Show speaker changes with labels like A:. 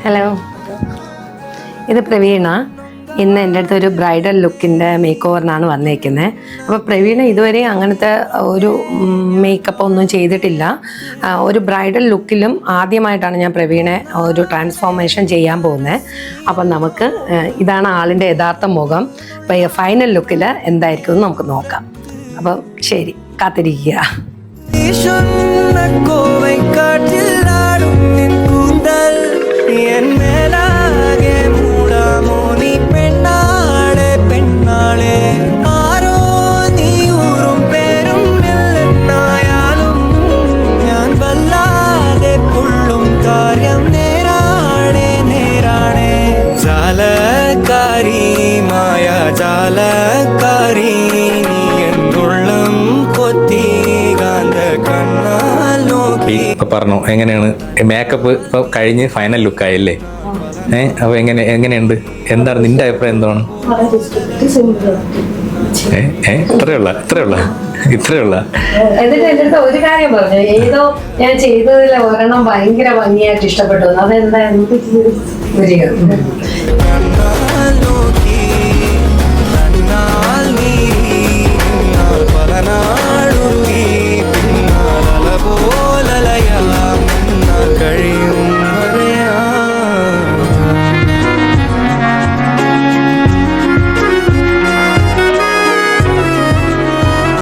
A: Hello, ഇത് പ്രവീണ. ഇന്ന് എൻ്റെ അടുത്ത് ഒരു ബ്രൈഡൽ ലുക്കിൻ്റെ മേക്ക് ഓവറിനാണ് വന്നേക്കുന്നത്. അപ്പോൾ പ്രവീണ ഇതുവരെ അങ്ങനത്തെ ഒരു മേക്കപ്പ് ഒന്നും ചെയ്തിട്ടില്ല. ഒരു ബ്രൈഡൽ ലുക്കിലും ആദ്യമായിട്ടാണ് ഞാൻ പ്രവീണെ ഒരു ട്രാൻസ്ഫോർമേഷൻ ചെയ്യാൻ പോകുന്നത്. അപ്പം നമുക്ക് ഇതാണ് ആളിൻ്റെ യഥാർത്ഥ മുഖം. അപ്പോൾ ഫൈനൽ ലുക്കിൽ എന്തായിരിക്കും എന്ന് നമുക്ക് നോക്കാം. അപ്പം ശരി, കാത്തിരിക്കുക.
B: ഇപ്പൊ പറഞ്ഞു എങ്ങനെയാണ് മേക്കപ്പ് ഇപ്പൊ കഴിഞ്ഞ് ഫൈനൽ ലുക്കായല്ലേ? അപ്പൊ എങ്ങനെയുണ്ട്? എന്താണ് നിന്റെ അഭിപ്രായം? എന്താണ്? ഇത്രയുള്ള
A: എന്നിട്ട് എൻ്റെ അടുത്ത് ഒരു കാര്യം പറഞ്ഞു, ഏതോ ഞാൻ ചെയ്തതിൽ ഒരെണ്ണം ഭയങ്കര ഭംഗിയായിട്ട് ഇഷ്ടപ്പെട്ടു. അതെന്താ?